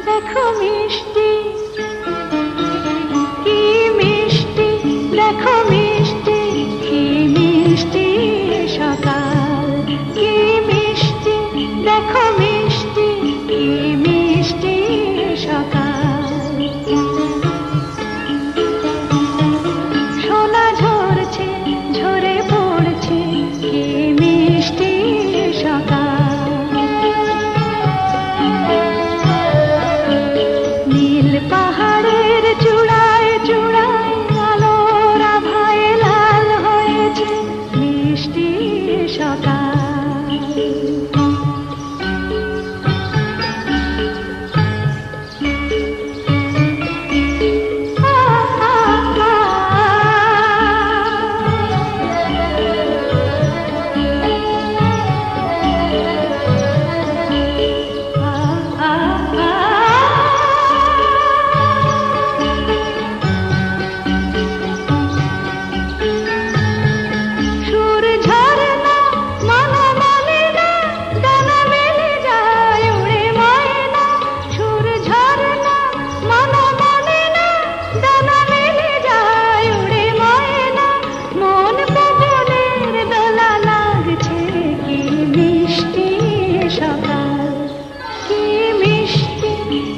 দেখো মিষ্টি, কি মিষ্টি, দেখো মিষ্টি, কি মিষ্টি সকাল, কি মিষ্টি, দেখো মিষ্টি, কি মিষ্টি সকাল। সোনা ঝরছে, ঝরে পড়ছে, কি মিষ্টি সকাল। নীল পাহাড়ের চূড়ায় চূড়ায় আলোর আভায় লাল হয়েছে মিষ্টি সকাল।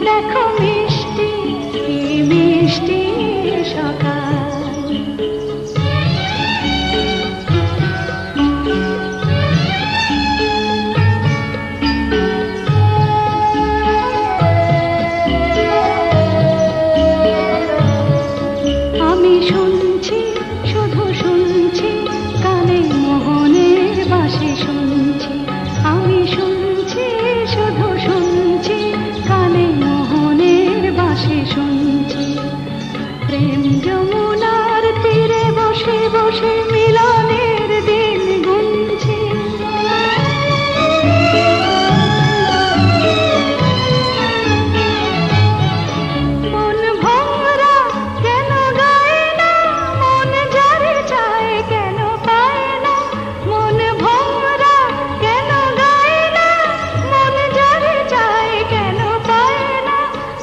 দেখো মিষ্টি, কি মিষ্টি সকাল। আমি শুনছি, শুধু শুনছি, কানে মোহনের বাঁশি শুনছি। আমি শুনছি, শুধু শুনছি, কানে মোহনের বাঁশি শুনছি। প্রেম যমুনার তীরে বসে বসে মিলনের দিন গুনছি। মন ভোরা কেন গায় না, মন যারে চায় কেন পায় না। মন ভোরা কেন গায় না, মন যারে চায় কেন পায় না।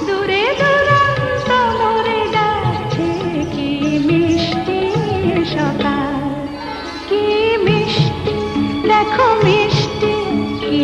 দূরে দূরান্ত মরে যাচ্ছে কি মিষ্টি সকাল, কি মিষ্টি, দেখো মিষ্টি, কি